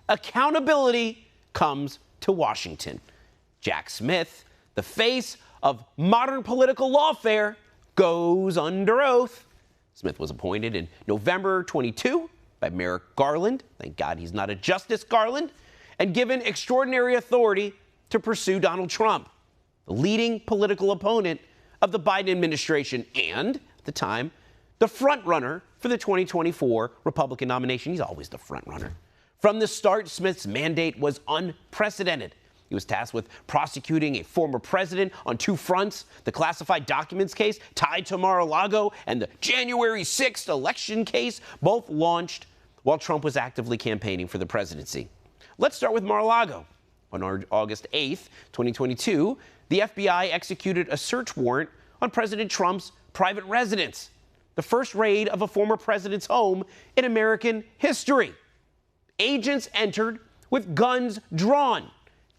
accountability comes to Washington. Jack Smith, the face of modern political lawfare, goes under oath. Smith was appointed in November 22 by Merrick Garland. Thank God he's not a Justice Garland. And given extraordinary authority to pursue Donald Trump, the leading political opponent of the Biden administration and, at the time, the frontrunner for the 2024 Republican nomination. He's always the frontrunner. From the start, Smith's mandate was unprecedented. He was tasked with prosecuting a former president on two fronts: the classified documents case tied to Mar-a-Lago and the January 6th election case, both launched while Trump was actively campaigning for the presidency. Let's start with Mar-a-Lago. On August 8th, 2022, the FBI executed a search warrant on President Trump's private residence, the first raid of a former president's home in American history. Agents entered with guns drawn,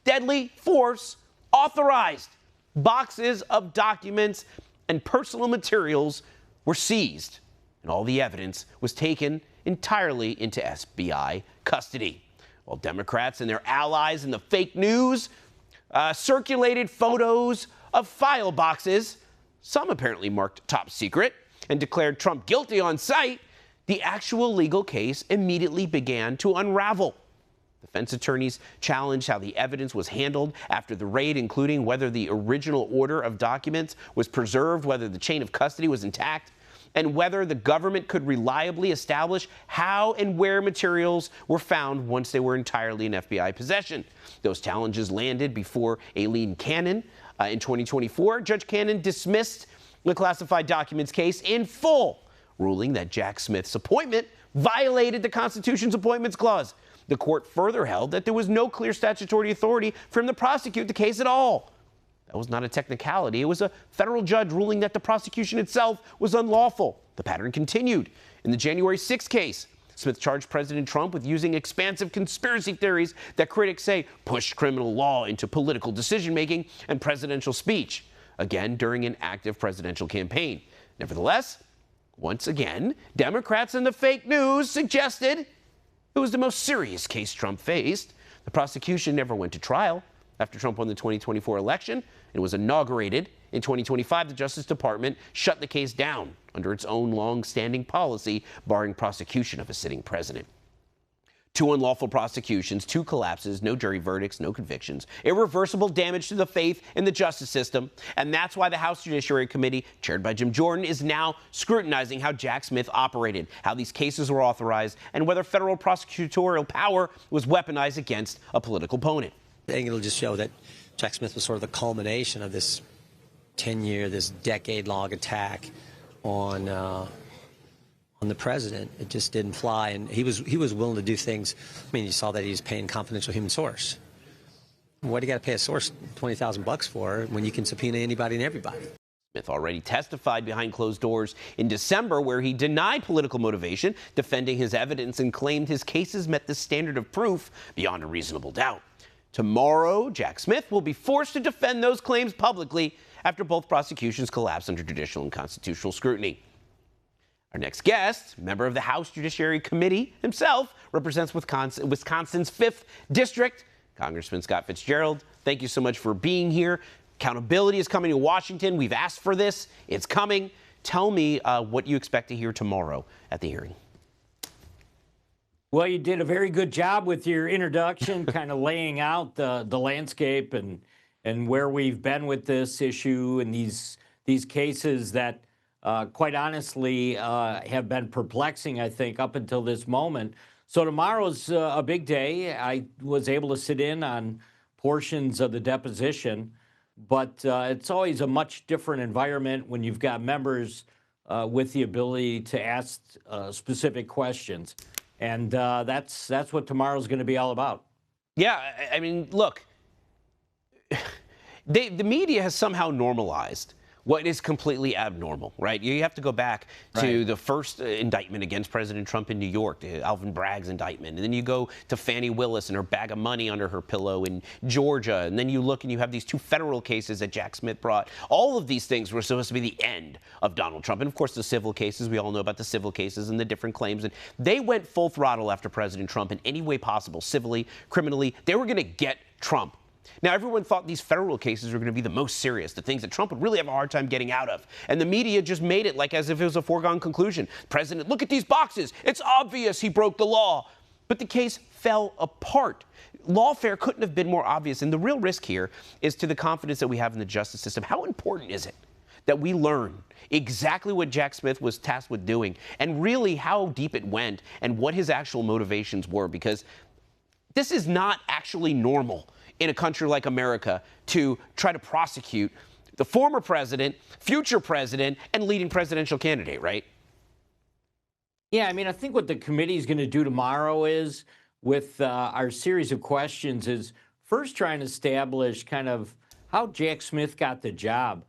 deadly force authorized. Boxes of documents and personal materials were seized, and all the evidence was taken entirely into FBI custody. While Democrats and their allies in the fake news circulated photos of file boxes, some apparently marked top secret, and declared Trump guilty on sight, the actual legal case immediately began to unravel. Defense attorneys challenged how the evidence was handled after the raid, including whether the original order of documents was preserved, whether the chain of custody was intact, and whether the government could reliably establish how and where materials were found once they were entirely in FBI possession. Those challenges landed before Aileen Cannon. In 2024, Judge Cannon dismissed the classified documents case in full, ruling that Jack Smith's appointment violated the Constitution's Appointments Clause. The court further held that there was no clear statutory authority for him to prosecute the case at all. That was not a technicality. It was a federal judge ruling that the prosecution itself was unlawful. The pattern continued. In the January 6th case, Smith charged President Trump with using expansive conspiracy theories that critics say pushed criminal law into political decision-making and presidential speech, again during an active presidential campaign. Nevertheless, once again, Democrats and the fake news suggested it was the most serious case Trump faced. The prosecution never went to trial. After Trump won the 2024 election and was inaugurated in 2025, the Justice Department shut the case down under its own long-standing policy barring prosecution of a sitting president. Two unlawful prosecutions, two collapses, no jury verdicts, no convictions, irreversible damage to the faith in the justice system. And that's why the House Judiciary Committee, chaired by Jim Jordan, is now scrutinizing how Jack Smith operated, how these cases were authorized, and whether federal prosecutorial power was weaponized against a political opponent. I think it'll just show that Jack Smith was sort of the culmination of this 10-year, this decade-long attack on the president. It just didn't fly, and he was willing to do things. I mean, you saw that he was paying confidential human source. What do you got to pay a source $20,000 for when you can subpoena anybody and everybody? Smith already testified behind closed doors in December, where he denied political motivation, defending his evidence, and claimed his cases met the standard of proof beyond a reasonable doubt. Tomorrow, Jack Smith will be forced to defend those claims publicly after both prosecutions collapse under judicial and constitutional scrutiny. Our next guest, member of the House Judiciary Committee himself, represents Wisconsin's 5th District, Congressman Scott Fitzgerald. Thank you so much for being here. Accountability is coming to Washington. We've asked for this. It's coming. Tell me what you expect to hear tomorrow at the hearing. Well, you did a very good job with your introduction, kind of laying out the landscape and where we've been with this issue and these cases that, quite honestly, have been perplexing, I think, up until this moment. So tomorrow's a big day. I was able to sit in on portions of the deposition, but it's always a much different environment when you've got members with the ability to ask specific questions. And that's what tomorrow's going to be all about. Yeah, I mean, look, the media has somehow normalized what is completely abnormal, right? You have to go back to the first indictment against President Trump in New York, Alvin Bragg's indictment. And then you go to Fani Willis and her bag of money under her pillow in Georgia. And then you look and you have these 2 federal cases that Jack Smith brought. All of these things were supposed to be the end of Donald Trump. And of course, the civil cases, we all know about the civil cases and the different claims. And they went full throttle after President Trump in any way possible, civilly, criminally. They were going to get Trump. Now, everyone thought these federal cases were going to be the most serious, the things that Trump would really have a hard time getting out of. And the media just made it like as if it was a foregone conclusion. President, look at these boxes. It's obvious he broke the law. But the case fell apart. Lawfare couldn't have been more obvious. And the real risk here is to the confidence that we have in the justice system. How important is it that we learn exactly what Jack Smith was tasked with doing and really how deep it went and what his actual motivations were? Because this is not actually normal in a country like America to try to prosecute the former president, future president, and leading presidential candidate, right? Yeah, I mean, I think what the committee is going to do tomorrow is, with our series of questions, is first try and establish kind of how Jack Smith got the job.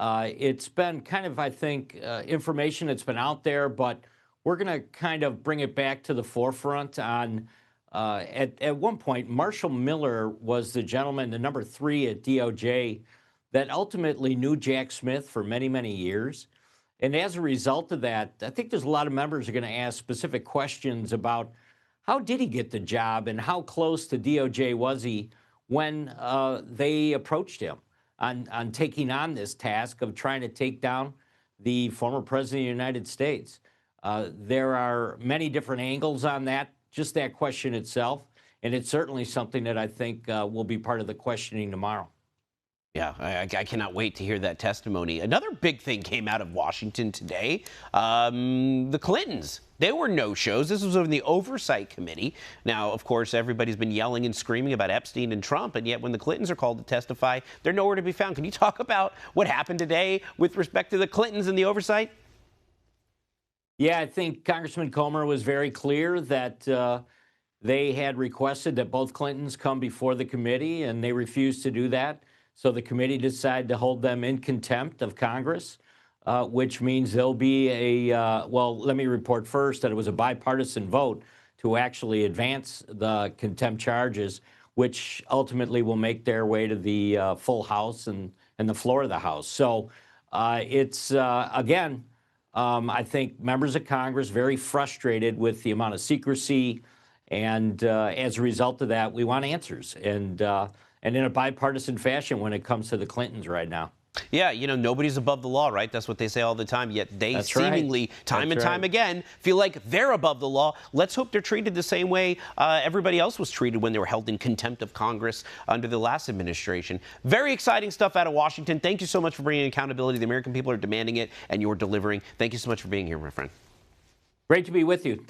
It's been kind of, I think, information that's been out there, but we're going to kind of bring it back to the forefront on at one point, Marshall Miller was the gentleman, the number 3 at DOJ, that ultimately knew Jack Smith for many, many years. And as a result of that, I think there's a lot of members who are going to ask specific questions about how did he get the job and how close to DOJ was he when they approached him on taking on this task of trying to take down the former president of the United States. There are many different angles on that. Just that question itself, and it's certainly something that I think will be part of the questioning tomorrow. Yeah, I cannot wait to hear that testimony. Another big thing came out of Washington today. The Clintons, they were no-shows. This was over the Oversight Committee. Now, of course, everybody's been yelling and screaming about Epstein and Trump, and yet when the Clintons are called to testify, they're nowhere to be found. Can you talk about what happened today with respect to the Clintons and the oversight? Yeah, I think Congressman Comer was very clear that they had requested that both Clintons come before the committee, and they refused to do that. So the committee decided to hold them in contempt of Congress, which means there'll be a, well, let me report first that it was a bipartisan vote to actually advance the contempt charges, which ultimately will make their way to the full House and the floor of the House. So it's, again, I think members of Congress very frustrated with the amount of secrecy, and as a result of that, we want answers, and in a bipartisan fashion when it comes to the Clintons right now. Yeah, you know, nobody's above the law, right? That's what they say all the time, yet they seemingly, time and time again, feel like they're above the law. Let's hope they're treated the same way everybody else was treated when they were held in contempt of Congress under the last administration. Very exciting stuff out of Washington. Thank you so much for bringing accountability. The American people are demanding it, and you're delivering. Thank you so much for being here, my friend. Great to be with you. Thank